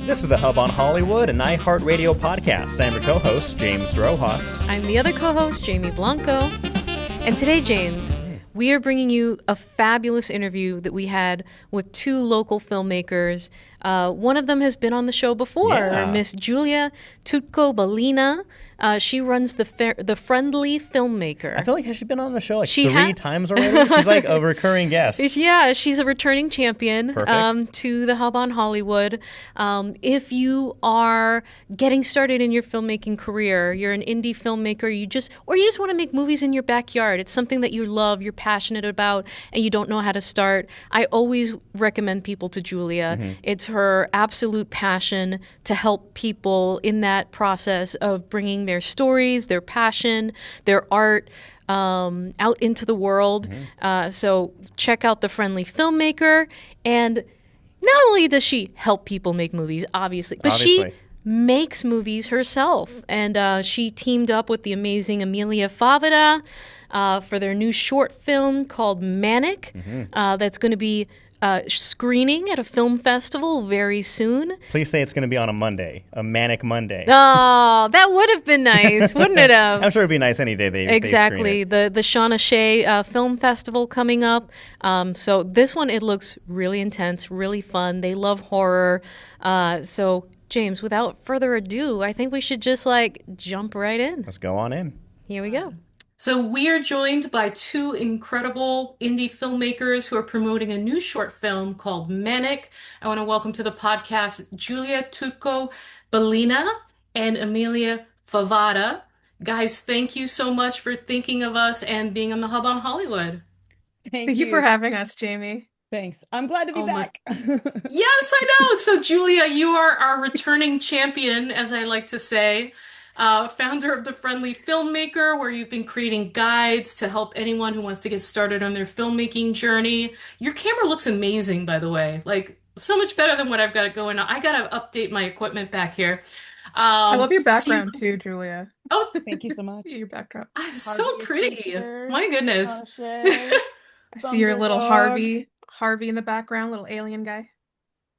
This is the Hub on Hollywood, an iHeartRadio podcast. I'm your co-host, James Rojas. I'm the other co-host, Jamie Blanco. And today, James, we are bringing you a fabulous interview that we had with two local filmmakers. One of them has been on the show before, Miss Julia Tutko-Balena. She runs the Friendly Filmmaker. I feel like she's been on the show like three times already. She's like a recurring guest. Yeah, she's a returning champion to the Hub on Hollywood. If you are getting started in your filmmaking career, you're an indie filmmaker, you just want to make movies in your backyard. It's something that you love, you're passionate about, and you don't know how to start. I always recommend people to Julia. Mm-hmm. It's her absolute passion to help people in that process of bringing their stories, their passion, their art out into the world. Mm-hmm. So check out The Friendly Filmmaker. And not only does she help people make movies, obviously, but she makes movies herself. And she teamed up with the amazing Amelia Favara for their new short film called Manic. Mm-hmm. That's going to be screening at a film festival very soon. Please say it's going to be on a Monday, a Manic Monday. Oh, that would have been nice, wouldn't it have? I'm sure it'd be nice any day they Exactly. screen it. The Shauna Shea Film Festival coming up. So this one, it looks really intense, really fun. They love horror. So James, without further ado, I think we should just jump right in. Let's go on in. Here we go. So we are joined by two incredible indie filmmakers who are promoting a new short film called Manic. I want to welcome to the podcast Julia Tutko-Balena and Amelia Favara. Guys, thank you so much for thinking of us and being on the Hub on Hollywood. Thank you for having us, Jamie. Thanks. I'm glad to be back. Yes, I know. So Julia, you are our returning champion, as I like to say. Founder of The Friendly Filmmaker, where you've been creating guides to help anyone who wants to get started on their filmmaking journey. Your camera looks amazing, by the way. Like, so much better than what I've got going on. I gotta update my equipment back here. I love your background too, Julia. Oh, thank you so much. Your background. So pretty. My goodness. I see your little Harvey in the background, little alien guy.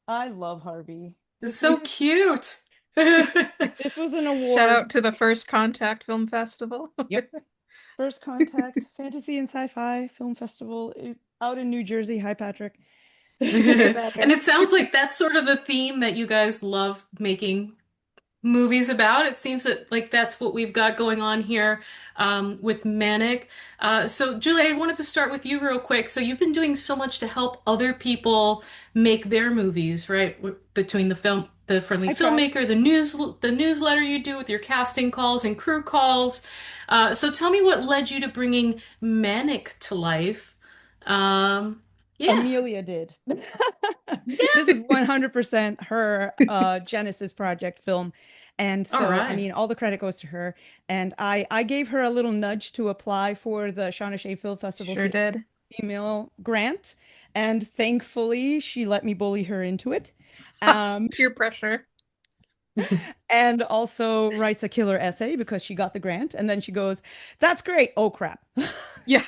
I love Harvey. It's so cute. This was an award. Shout out to the First Contact Film Festival. Yep. First Contact Fantasy and Sci-Fi Film Festival out in New Jersey. Hi, Patrick. And it sounds like that's sort of the theme that you guys love making movies about. It seems that that's what we've got going on here with Manic. So Julia, I wanted to start with you real quick. So you've been doing so much to help other people make their movies, right? Between the Friendly Filmmaker, the newsletter you do with your casting calls and crew calls. So tell me what led you to bringing Manic to life. Amelia did. This is 100% her Genesis project film. And so, I mean, all the credit goes to her. And I gave her a little nudge to apply for the Shauna Shea Film Festival female grant. And thankfully, she let me bully her into it. Peer pressure. And also writes a killer essay because she got the grant. And then she goes, "That's great. Oh, crap." Yeah.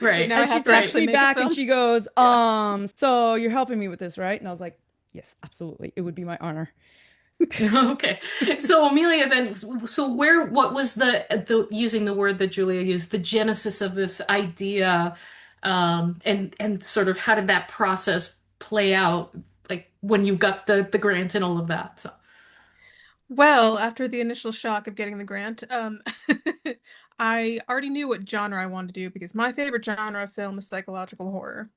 Right. Now and she texts me back and she goes, so you're helping me with this, right? And I was like, yes, absolutely. It would be my honor. Okay. So Amelia, then, what was the using the word that Julia used, the genesis of this idea, and sort of how did that process play out, like when you got the grant and all of that? So. Well, after the initial shock of getting the grant, I already knew what genre I wanted to do because my favorite genre of film is psychological horror.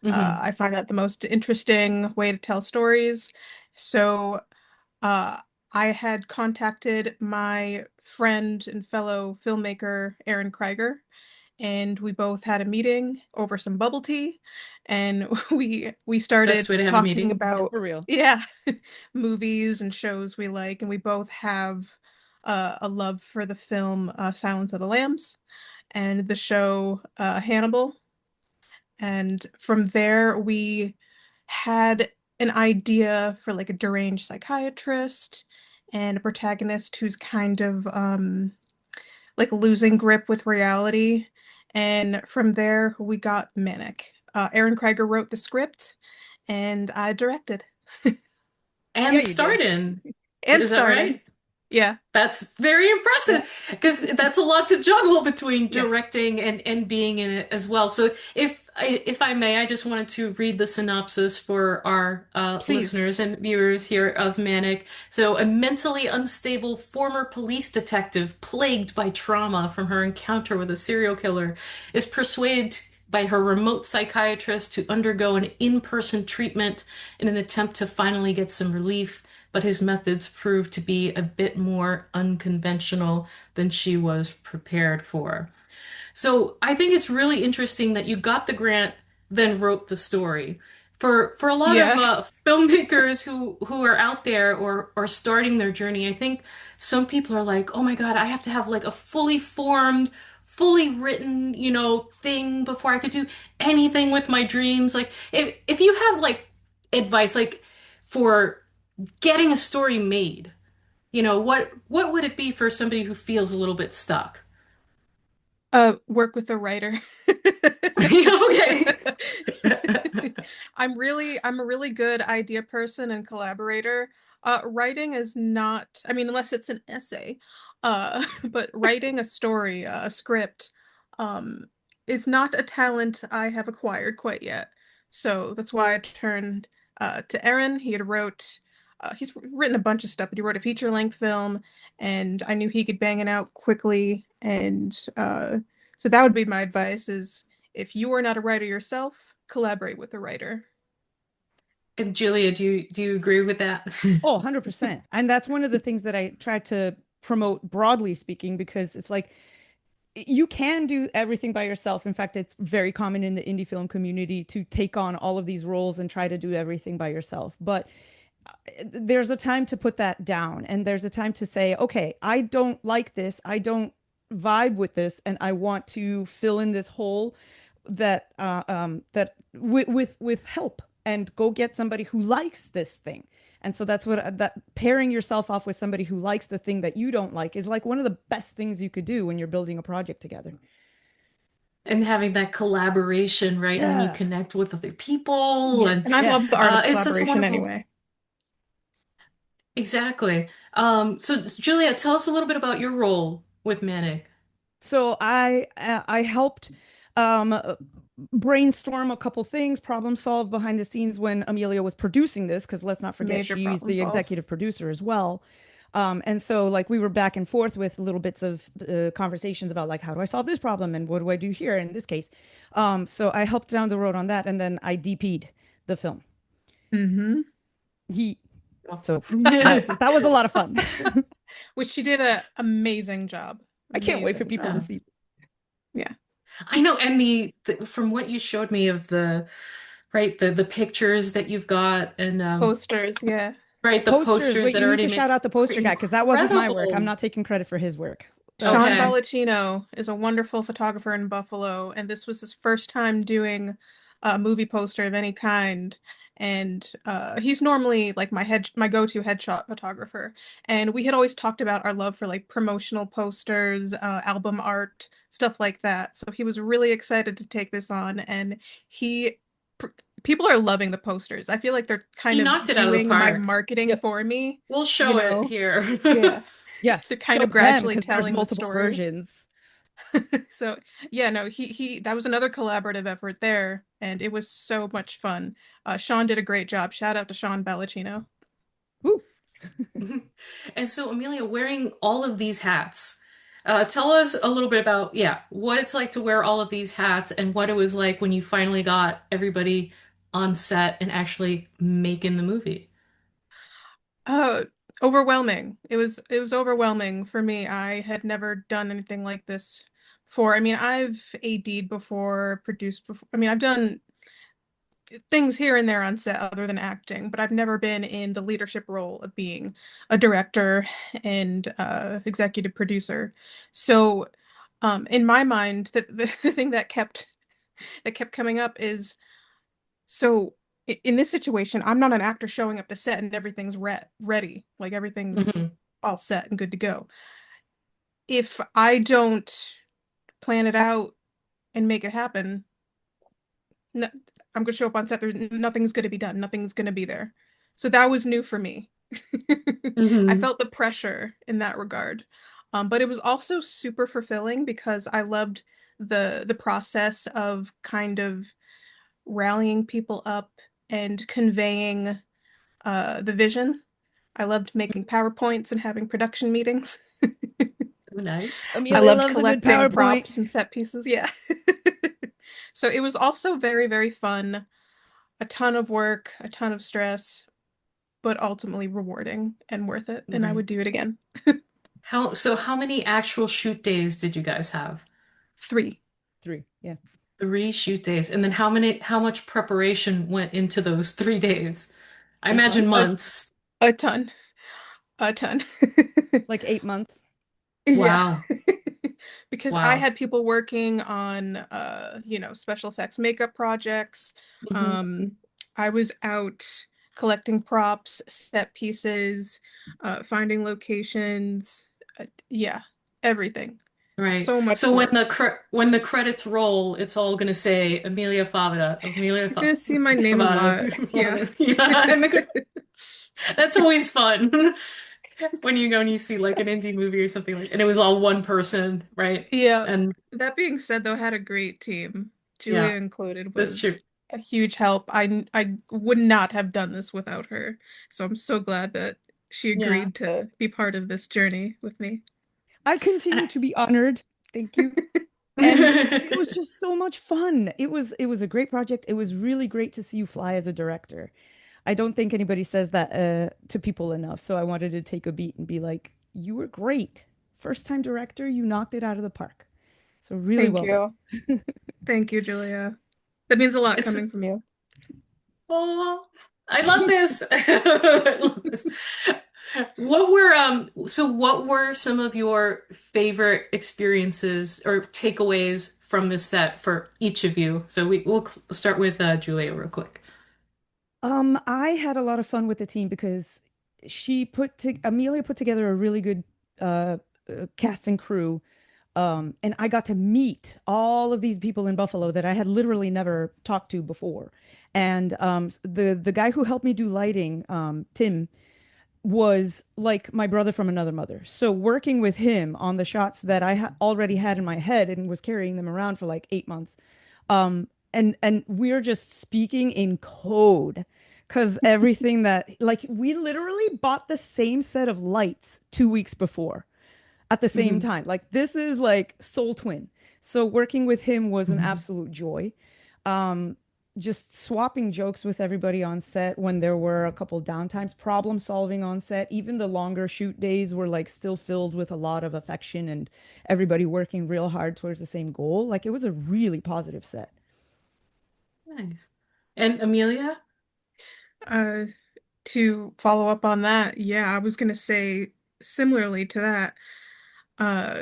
Mm-hmm. I find that the most interesting way to tell stories. So I had contacted my friend and fellow filmmaker, Aaron Krieger, and we both had a meeting over some bubble tea, and we started talking about for real. movies and shows we like, and we both have a love for the film Silence of the Lambs and the show Hannibal. And from there, we had an idea for like a deranged psychiatrist and a protagonist who's kind of like losing grip with reality. And from there, we got Manic. Aaron Krieger wrote the script, and I directed. Yeah, and you do. starred in. And Is that starred in. right? Yeah. That's very Yeah. impressive because that's a lot to juggle between Yes. directing and being in it as well. So if I may, I just wanted to read the synopsis for our Please. listeners and viewers here of Manic. So a mentally unstable former police detective plagued by trauma from her encounter with a serial killer is persuaded by her remote psychiatrist to undergo an in-person treatment in an attempt to finally get some relief, but his methods proved to be a bit more unconventional than she was prepared for. So I think it's really interesting that you got the grant, then wrote the story. For a lot of Yeah. filmmakers who are out there or starting their journey, I think some people are like, "Oh my God, I have to have like a fully formed, fully written, thing before I could do anything with my dreams." Like if you have like advice like for getting a story made, what would it be for somebody who feels a little bit stuck? Work with a writer. Okay. I'm a really good idea person and collaborator. Writing is not, I mean, unless it's an essay. But writing a story, a script, um, is not a talent I have acquired quite yet. So that's why I turned to Aaron. He's written a bunch of stuff, but he wrote a feature-length film, and I knew he could bang it out quickly. And so that would be my advice is if you are not a writer yourself, collaborate with a writer. And Julia, do you agree with that? Oh, 100%. And that's one of the things that I try to promote broadly speaking, because it's like you can do everything by yourself. In fact, it's very common in the indie film community to take on all of these roles and try to do everything by yourself. But there's a time to put that down, and there's a time to say, okay, I don't like this. I don't vibe with this, and I want to fill in this hole that with help, and go get somebody who likes this thing. And so that's what that pairing yourself off with somebody who likes the thing that you don't like is like one of the best things you could do when you're building a project together. And having that collaboration, right? And then you Yeah. connect with other people, Yeah. and And I Yeah. love the art of it's such a collaboration wonderful. anyway. Exactly. So Julia, tell us a little bit about your role with Manic. So I helped um brainstorm a couple things, problem solve behind the scenes when Amelia was producing this, because let's not forget Major she's problem the solve. executive producer as well. And so like we were back and forth with little bits of conversations about like how do I solve this problem and what do I do here in this case. So I helped down the road on that, and then I DP'd the film. Hmm. He Oh. so that was a lot of fun. Which she did a amazing job. I can't wait for Amazing people to job. see. Yeah. I know, and from what you showed me of the right the pictures that you've got, and Posters, yeah. right, the Posters, posters wait, that you are need already to made, shout out the poster guy because that wasn't my work. I'm incredible. not taking credit for his work. Sean Okay. Ballicino is a wonderful photographer in Buffalo, and this was his first time doing a movie poster of any kind. And he's normally like my go-to headshot photographer. And we had always talked about our love for like promotional posters, album art, stuff like that. So he was really excited to take this on, and he pr- people are loving the posters. I feel like they're kind He of knocked it out of the doing my park. marketing Yep. for me, We'll you show it know? here. Yeah. Yeah, They're kind show of them gradually because there's telling the multiple story. versions. So yeah, no, he that was another collaborative effort there, and it was so much fun. Sean did a great job. Shout out to Sean Ballicino. Woo. And so, Amelia, wearing all of these hats, tell us a little bit about, yeah, what it's like to wear all of these hats and what it was like when you finally got everybody on set and actually making the movie. Uh, Overwhelming. It was overwhelming for me. I had never done anything like this before. I mean, I've AD'd before, produced before. I mean, I've done things here and there on set other than acting, but I've never been in the leadership role of being a director and executive producer. So, in my mind, the thing that kept coming up is so in this situation, I'm not an actor showing up to set and everything's ready, like everything's Hmm. all set and good to go. If I don't plan it out and make it happen, no, I'm gonna show up on set. There's nothing's gonna be done. Nothing's gonna be there. So that was new for me. I Hmm. felt the pressure in that regard. But it was also super fulfilling because I loved the process of kind of rallying people up and conveying the vision. I loved making PowerPoints and having production meetings. Nice. I Amelia loved loves a good collecting PowerPoint. props and set pieces. Yeah. So it was also very, very fun. A ton of work, a ton of stress, but ultimately rewarding and worth it. And I Right. would do it again. How many actual shoot days did you guys have? 3. 3. Yeah. 3 shoot days. And then how much preparation went into those 3 days? I 8 imagine months. months. A ton. A ton. Like 8 months. Yeah. Wow. Because I Wow. had people working on special effects makeup projects. Hmm. Um I was out collecting props, set pieces, finding locations. Yeah, everything. Right. So much So when work. when the credits roll, it's all gonna say Amelia Favara, You're gonna see my name a Favara, lot. Yeah. Favara. Yeah, that's always fun when you go and you see like an indie movie or something like, and it was all one person, right? Yeah. And That being said, though, I had a great team. Julia yeah, included that's true. was a huge help. I would not have done this without her. So I'm so glad that she Yeah. agreed to be part of this journey with me. I And continue to be honored. Thank you. And it was just so much fun. It was a great project. It was really great to see you fly as a director. I don't think anybody says that to people enough. So I wanted to take a beat and be like, you were great. First time director, you knocked it out of the park. So really Thank well done. you. Thank you, Julia. That means a lot it's coming from you. Oh, I love this. I love this. What were some of your favorite experiences or takeaways from this set for each of you? We'll start with Julia real quick. I had a lot of fun with the team because Amelia put together a really good uh, cast and crew. And I got to meet all of these people in Buffalo that I had literally never talked to before. And the guy who helped me do lighting, Tim, was like my brother from another mother. So working with him on the shots that I already had in my head and was carrying them around for like 8 months, and we're just speaking in code because everything that like we literally bought the same set of lights 2 weeks before at the same Hmm. time. Like this is like soul twin. So working with him was an Hmm. absolute joy. Um, just swapping jokes with everybody on set when there were a couple downtimes, problem solving on set. Even the longer shoot days were like still filled with a lot of affection and everybody working real hard towards the same goal. Like it was a really positive set. Nice. And Amelia? Uh, to follow up on that, yeah, I was gonna say similarly to that. Uh,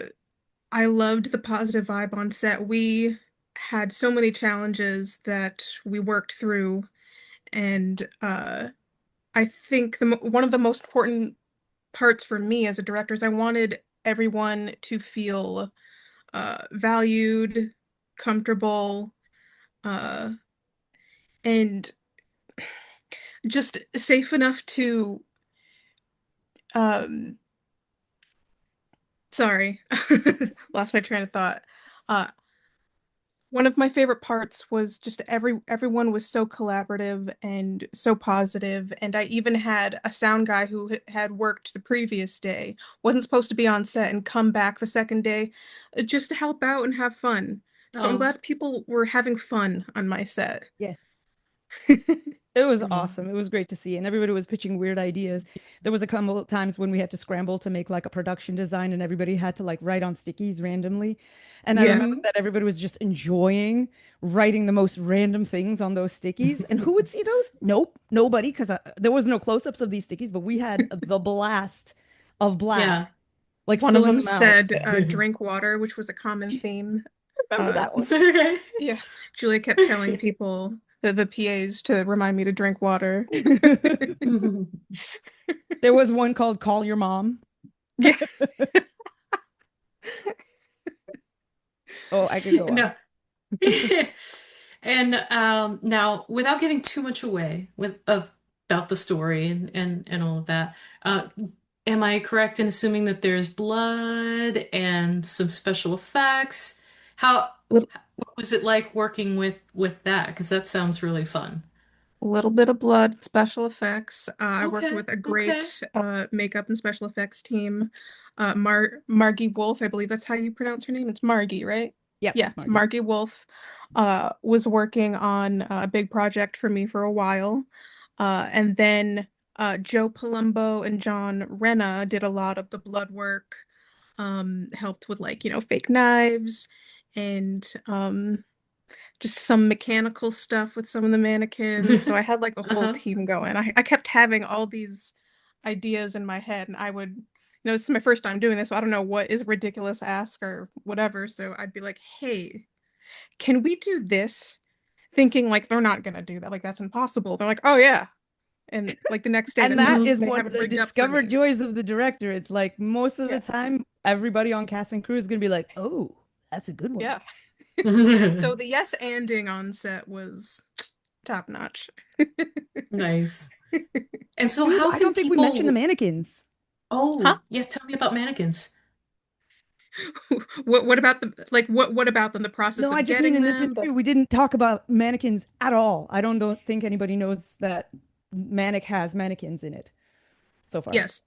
I loved the positive vibe on set. We had so many challenges that we worked through, and I think one of the most important parts for me as a director is I wanted everyone to feel valued, comfortable, uh, and just safe enough to um, sorry, lost my train of thought. Uh, One of my favorite parts was just everyone was so collaborative and so positive, and I even had a sound guy who had worked the previous day, wasn't supposed to be on set and come back the second day just to help out and have fun. So I'm Oh. glad people were having fun on my set. Yeah. It was Mhm. awesome. It was great to see. And everybody was pitching weird ideas. There was a couple of times when we had to scramble to make like a production design and everybody had to like write on stickies randomly. And I Yeah. remember that everybody was just enjoying writing the most random things on those stickies. And who would see those? Nope, nobody, because there was no close-ups of these stickies, but we had the blast of blast, Yeah. like One of filling them them out. said drink water, which was a common theme. Remember Uh, that one? yeah, Julia kept telling people, the PAs, to remind me to drink water. There was one called Call Your Mom. Yeah. Oh, I could go on. No. And now, without giving too much away with of about the story and all of that. Uh, am I correct in assuming that there's blood and some special effects? How Little what was it like working with that? Because that sounds really fun. little bit of blood, special effects. I worked Okay, with a okay. great makeup and special effects team. Margie Wolf, I believe that's how you pronounce her name. It's Margie, right? Yep, Yeah, it's Margie. Margie Wolf was working on a big project for me for a while. And then Joe Palumbo and John Renna did a lot of the blood work, helped with like, fake knives and just some mechanical stuff with some of the mannequins. So I had like a whole Uh-huh. team going. I kept having all these ideas in my head, and I would, this is my first time doing this, so I don't know what is ridiculous ask or whatever. So I'd be like, hey, can we do this? Thinking like they're not gonna do that, like that's impossible. They're like, oh yeah. And like the next day And that is they one have of it the rigged up for discovered me. joys of the director. It's like most of the Yeah. time, everybody on cast and crew is going to be like, oh, that's a good one. Yeah. So the yes anding on set was top notch. Nice. And so Dude, how I can don't think we mentioned the people, mannequins. Huh? oh, yeah, tell me about mannequins. What about the like what about them? The process No, I of just mean getting in this them, interview, we didn't talk about mannequins at all. I don't think anybody knows that Manic has mannequins in it so far. yes.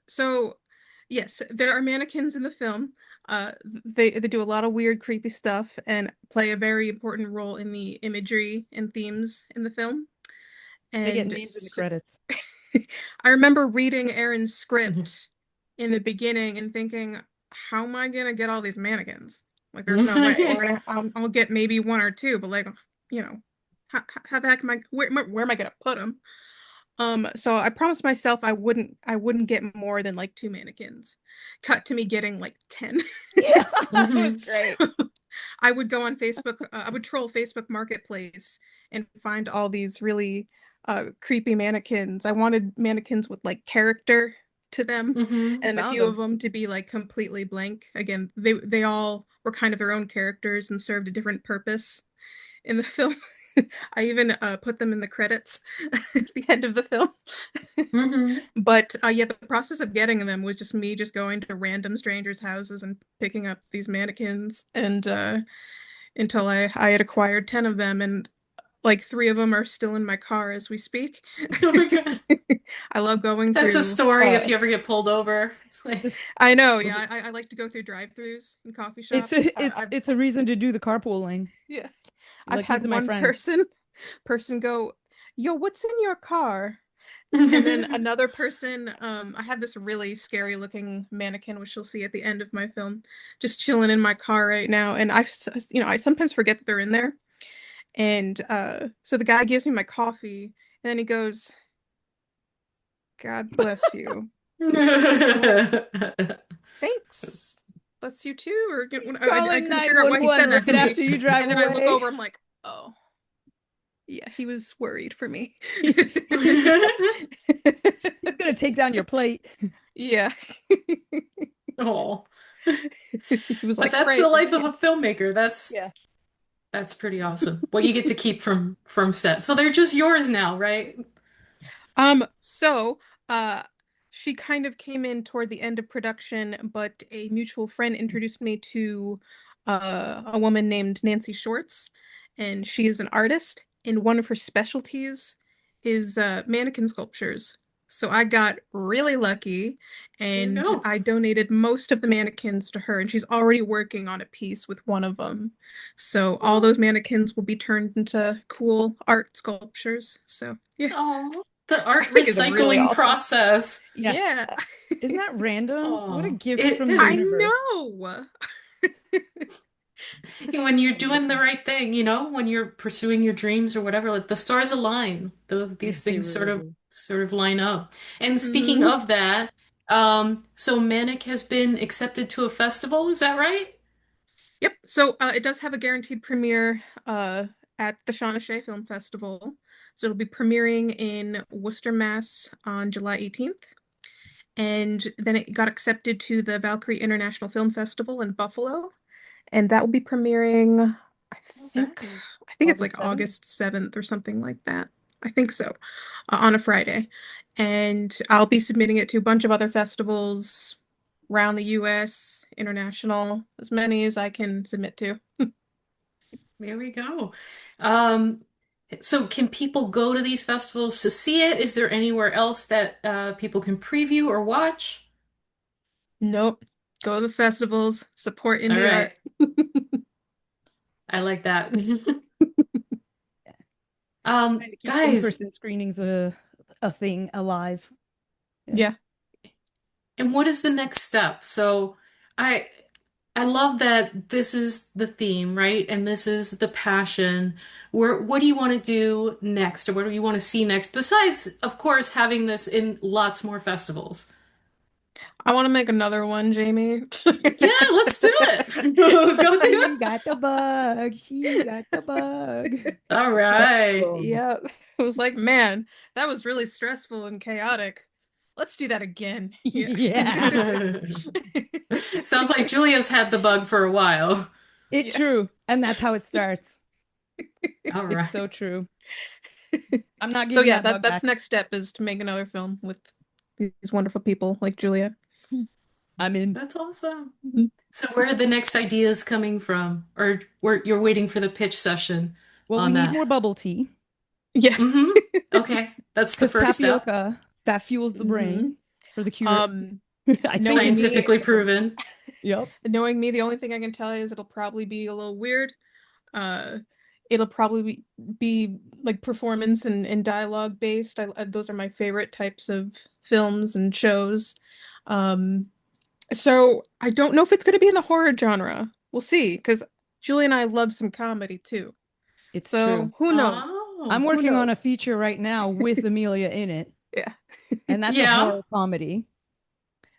So yes, there are mannequins in the film. They do a lot of weird, creepy stuff and play a very important role in the imagery and themes in the film. They get And names in the so, credits. I remember reading Aaron's script in the beginning and thinking, how am I gonna get all these mannequins? Like, there's no way. Or I'll get maybe one or two, but like, you know, how the heck am I? Where am I gonna put them? So I promised myself I wouldn't get more than like two mannequins. Cut to me getting like 10. Yeah, that was Mhm. So great. I would go on Facebook, I would troll Facebook Marketplace and find all these really creepy mannequins. I wanted mannequins with like character to them, Hmm. You and a found few of them. them to be like completely blank. Again, they all were kind of their own characters and served a different purpose in the film. I even put them in the credits at the end of the film. Hmm. But yeah, the process of getting them was just me just going to random strangers' houses and picking up these mannequins, and until I had acquired 10 of them, and like three of them are still in my car as we speak. Oh my God. I love going That's a through. story if you ever get pulled over. It's like, Just I know, yeah, I like to go through drive-throughs in coffee it's shops. a, it's a reason to do the carpooling. Yeah, I've Like these are had my one friends. person go, "Yo, what's in your car?" And then another person, I have this really scary looking mannequin, which you'll see at the end of my film, just chilling in my car right now. And I sometimes forget that they're in there. And so the guy gives me my coffee, and then he goes, "God bless you." I'm like, "Thanks, bless you too." Or I Calling couldn't figure out why he 911 said that right to me. after you drive And then I look away. over, I'm like, "Oh, yeah, he was worried for me." He's gonna take down your plate. Yeah. Oh, He was but like, that's "Pray the for life of me." a filmmaker. Yeah. That's pretty awesome. What you get to keep from set. So they're just yours now, right? So, uh, she kind of came in toward the end of production, but a mutual friend introduced me to a woman named Nancy Shorts, and she is an artist, and one of her specialties is mannequin sculptures. So I got really lucky, There you and go. I donated most of the mannequins to her, and she's already working on a piece with one of them. So all those mannequins will be turned into cool art sculptures. So yeah. Oh, the I art think it's really recycling awesome. process. Yeah. Yeah. Isn't that random? What a Oh, gift it from the I is. universe. know. When you're doing the right thing, when you're pursuing your dreams or whatever, like the stars align. These They things sort really of do. sort of line up. And speaking Hmm. of that, so Manic has been accepted to a festival, is that right? Yep. So it does have a guaranteed premiere at the Shawnee Film Festival. So it'll be premiering in Worcester, Mass on July 18th. And then it got accepted to the Valkyrie International Film Festival in Buffalo. And that will be premiering, I think, Okay. I think it's like August 7th? August 7th or something like that. I think so, on a Friday. And I'll be submitting it to a bunch of other festivals around the US, international, as many as I can submit to. There we go. Um, so can people go to these festivals to see it? Is there anywhere else that people can preview or watch? Nope. Go to the festivals, support All indie right. art. I like that. Trying to keep Guys, in-person screenings a thing alive. Yeah. Yeah. and what is the next step? So I I love that this is the theme, right? And this is the passion. What do you want to do next, or what do you want to see next? Besides, of course, having this in lots more festivals. I want to make another one, Jamie. Yeah, let's do it. Go do it. She got the bug. She got the bug. All right. Yeah. It was like, man, that was really stressful and chaotic. Let's do that again. Yeah. Yeah. Sounds like Julia's had the bug for a while. It Yeah. true. And that's how it starts. All It's right. so true. I'm not So giving yeah, that bug that's back. next step is to make another film with these wonderful people like Julia. I'm in. That's awesome. Mhm. So where are the next ideas coming from? Or where you're waiting for the pitch session Well, we on need that? more bubble tea Yeah. Mm-hmm. Okay. That's the because first step. tapioca, that fuels the hmm brain for the cure. Um, I think knowing it's me, Scientifically proven. yep. the only thing I can tell you is it'll probably be a little weird. Uh, it'll probably be like performance and dialogue based. Those are my favorite types of films and shows. Um, so I don't know if it's going to be in the horror genre. We'll see, because Julie and I love some comedy too. It's true. So who knows? I'm Oh, Who working on a knows? feature right now with Amelia in it, Yeah. and that's a yeah. horror comedy.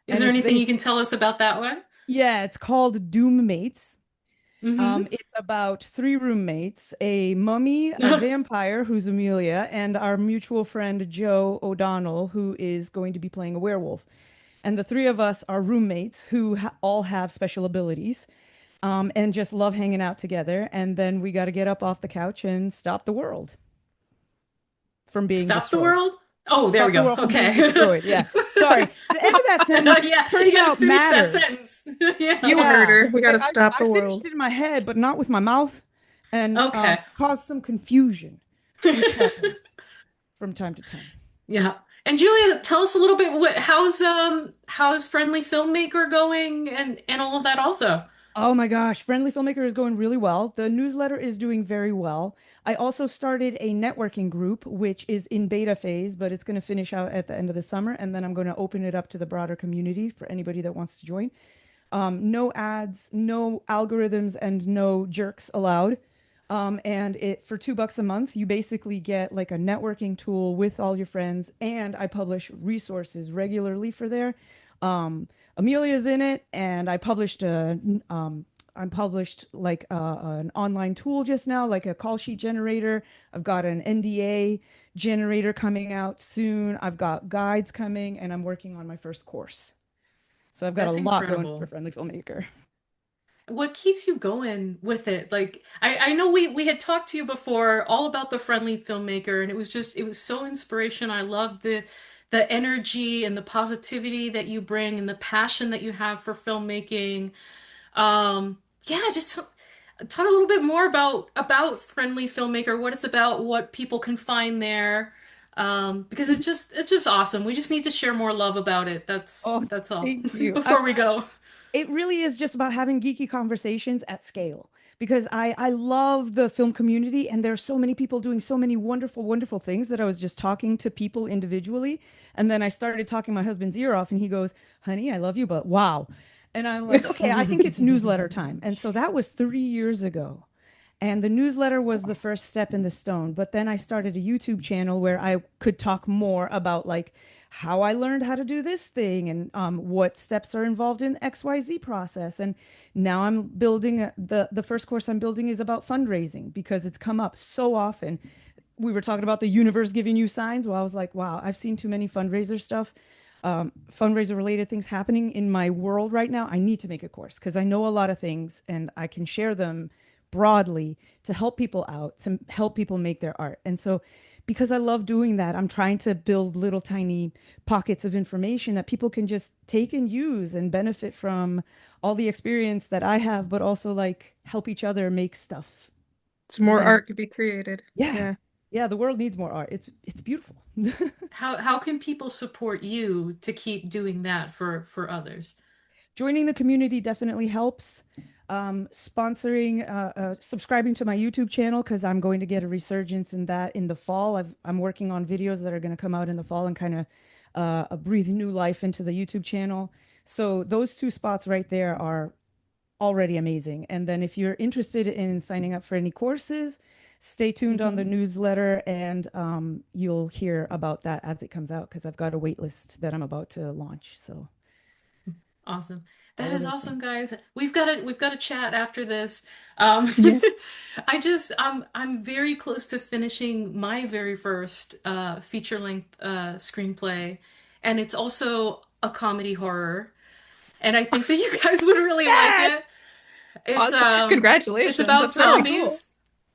Is And there it's anything you based, can tell us about that one? yeah, it's called Doom Mates. Mm-hmm. It's about three roommates, a mummy, a vampire who's Amelia, and our mutual friend Joe O'Donnell, who is going to be playing a werewolf. And the three of us are roommates who all have special abilities, and just love hanging out together. And then we got to get up off the couch and stop the world from being Stop the destroyed. world? Oh, there we Stop the go. world from being Okay. destroyed. Yeah. Sorry. The end of that sentence Yeah, you turns gotta out finish that matters. sentence. Yeah. You heard Yeah. her. We gotta stop I the finished world. it in my head, but not with my mouth, and Okay. caused some confusion, which happens from time to time. Yeah. And Julia, tell us a little bit how's Friendly Filmmaker going and all of that also. Oh my gosh, Friendly Filmmaker is going really well. The newsletter is doing very well. I also started a networking group, which is in beta phase, but it's going to finish out at the end of the summer, and then I'm going to open it up to the broader community for anybody that wants to join. No ads, no algorithms, and no jerks allowed. And it for $2 a month, you basically get like a networking tool with all your friends, and I publish resources regularly for there. Amelia's in it, and I published like an online tool just now, like a call sheet generator. I've got an NDA generator coming out soon. I've got guides coming, and I'm working on my first course. So I've got a That's lot going for incredible. Friendly Filmmaker. What keeps you going with it? Like I know we had talked to you before all about the Friendly Filmmaker, and it was so inspirational. I love the energy and the positivity that you bring and the passion that you have for filmmaking. Yeah, just talk a little bit more about Friendly Filmmaker, what it's about, what people can find there. Because it's just awesome. We just need to share more love about it. Oh, That's all. thank you. Before we go. It really is just about having geeky conversations at scale because I love the film community and there are so many people doing so many wonderful, wonderful things that I was just talking to people individually. And then I started talking my husband's ear off and he goes, honey, I love you, but wow. And I'm like, okay, I think it's newsletter time. And so that was 3 years ago. And the newsletter was the first step in the stone. But then I started a YouTube channel where I could talk more about like how I learned how to do this thing and what steps are involved in XYZ process. And now I'm building the first course I'm building is about fundraising because it's come up so often. We were talking about the universe giving you signs. Well, I was like, wow, I've seen too many fundraiser stuff, fundraiser related things happening in my world right now. I need to make a course because I know a lot of things and I can share them broadly to help people out, to help people make their art. And so because I love doing that, I'm trying to build little tiny pockets of information that people can just take and use and benefit from all the experience that I have, but also like help each other make stuff. So more And art could be created. yeah. Yeah, the world needs more art. It's beautiful. How can people support you to keep doing that for others? Joining the community definitely helps. Sponsoring, subscribing to my YouTube channel, because I'm going to get a resurgence in that in the fall. I'm working on videos that are going to come out in the fall and kind of breathe new life into the YouTube channel. So those two spots right there are already amazing. And then if you're interested in signing up for any courses, stay tuned on the newsletter, and you'll hear about that as it comes out, because I've got a wait list that I'm about to launch. So Awesome. all That of is those awesome, things. guys. We've got to chat after this. Yeah. I'm very close to finishing my very first feature-length screenplay, and it's also a comedy horror, and I think that you guys would really like Yes! it. It's Awesome. it's Congratulations. about That's really cool. zombies.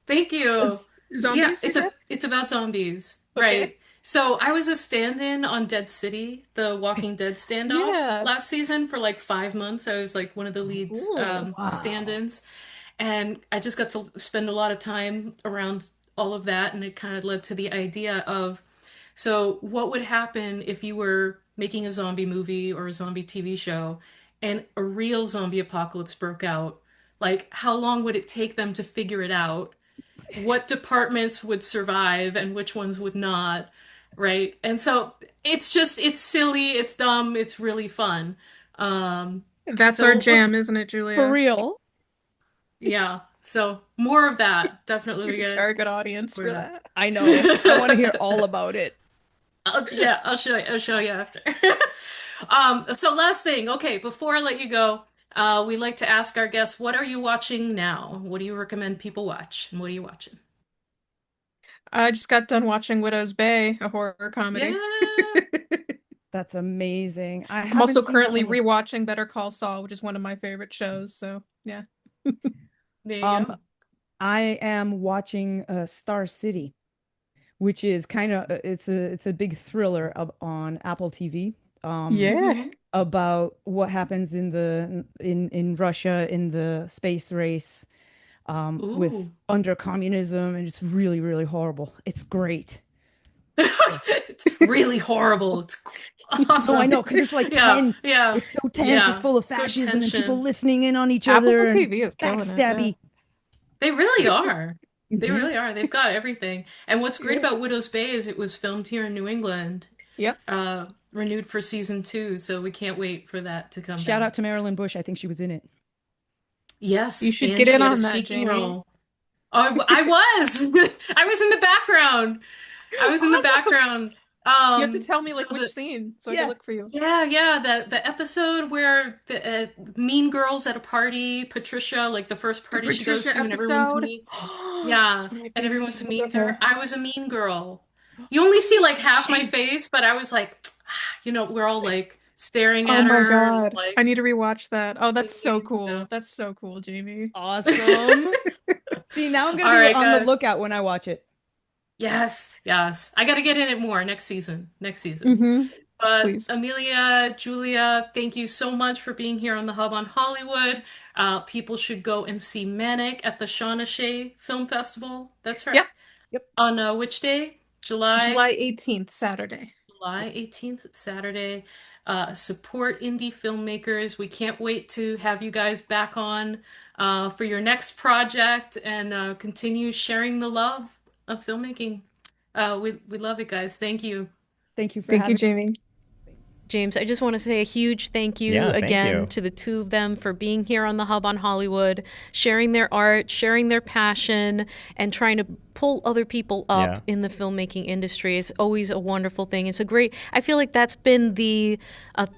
Thank you. Yeah, Zombies, you said? it's about zombies, Okay. right? So I was a stand-in on Dead City, the Walking Dead standoff Yeah. last season for like 5 months. I was like one of the lead Cool. Wow. stand-ins, and I just got to spend a lot of time around all of that, and it kind of led to the idea of, so what would happen if you were making a zombie movie or a zombie TV show and a real zombie apocalypse broke out? Like, how long would it take them to figure it out? What departments would survive and which ones would not, right? And so it's silly, it's dumb, it's really fun. Um, That's so our look, jam, isn't it, For Julia? real. yeah. So more of that. Definitely Your we get target audience more for of that. that. I know. I want to hear all about it. Yeah, I'll show you. I'll show you after. So last thing. Okay, before I let you go, we like to ask our guests, what are you watching now? What do you recommend people watch? And what are you watching? I just got done watching Widow's Bay, a horror comedy. Yeah. That's amazing. I I'm also haven't seen that currently one. rewatching Better Call Saul, which is one of my favorite shows. So yeah. There you Um, go. I am watching Star City, which is kind of it's a big thriller on Apple TV. Yeah. Hmm. About what happens in Russia in the space race, with Ooh. under communism, and it's really, really horrible. It's great. So It's really horrible. It's no, I awesome. know, because it's like Yeah, tense. yeah, It's so tense. It's yeah. full of Good fascism and people tension. listening in on each Apple other and TV is killing it. Yeah. backstabby. They really are. They Hmm. really are. They've got everything. And what's great Yeah. about Widow's Bay is it was filmed here in New England, Yep. renewed for season 2, so we can't wait for that to come Shout out back. to Marilyn Bush. I think she was in it. You Yes, should and get in she had a on that, speaking Jamie. role. Oh, I was. I was in the background. I was in the Awesome. background. You have to tell me So like which the scene so I can Yeah. look for you. yeah, yeah, the episode where the Mean Girls at a party, Patricia, like the first The party she goes Patricia to, and everyone's episode. mean. It's Yeah, one of my and favorite everyone's episodes mean to her. ever. I was a mean girl. You only see like half my Shame. face, but I was like, we're all like staring Oh at my her and God. I like need to rewatch that. Oh, that's so singing, cool. That's so cool, Jamie. Awesome. See, now I'm gonna All be right, on the guys. lookout when I watch it. Yes, yes. I got to get in it more next season. Next season. Mm-hmm. But Please. Amelia, Julia, thank you so much for being here on the Hub on Hollywood. People should go and see Manic at the Shawnee Film Festival. That's right. Yep. Yep. On which day? July July 18th, Saturday. July 18th, Saturday. Support indie filmmakers. We can't wait to have you guys back on for your next project and continue sharing the love of filmmaking. We love it, guys. Thank you. Thank you for Thank you, having me. Jamie. James, I just want to say a huge thank you Yeah, thank again you. to the two of them for being here on the Hub on Hollywood, sharing their art, sharing their passion, and trying to pull other people up Yeah. in the filmmaking industry. Is always a wonderful thing. It's a great, I feel like that's been the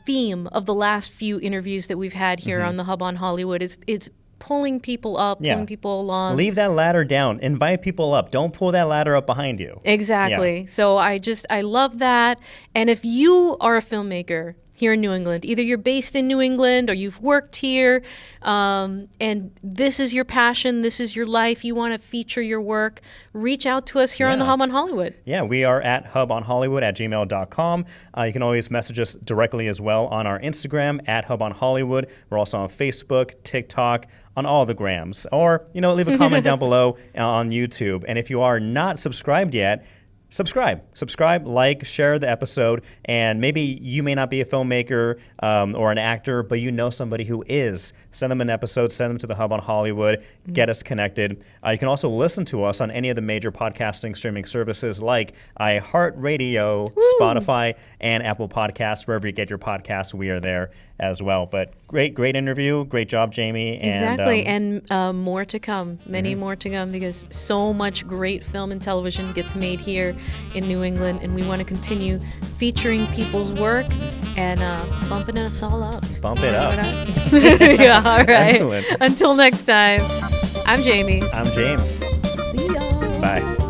theme of the last few interviews that we've had here on the Hub on Hollywood. It's pulling people up, Yeah. pulling people along. Leave that ladder down. Invite people up. Don't pull that ladder up behind you. Exactly. So I love that. And if you are a filmmaker here in New England. Either you're based in New England or you've worked here, and this is your passion, this is your life, you want to feature your work, reach out to us here on the Hub on Hollywood. Yeah, we are at hubonhollywood@gmail.com. You can always message us directly as well on our Instagram at Hub on Hollywood. We're also on Facebook, TikTok, on all the grams. Or, leave a comment down below on YouTube. And if you are not subscribed yet, subscribe, like, share the episode, and maybe you may not be a filmmaker or an actor, but you know somebody who is. Send them an episode, send them to the Hub on Hollywood, get us connected. You can also listen to us on any of the major podcasting streaming services like iHeartRadio, Spotify, and Apple Podcasts. Wherever you get your podcasts, we are there as well. But great interview. Great job, Jamie. Exactly. And more to come. Many more to come, because so much great film and television gets made here in New England, and we want to continue featuring people's work and bumping us all up. Bump it up. Yeah, all right. Excellent. Until next time, I'm Jamie. I'm James. See y'all. Bye.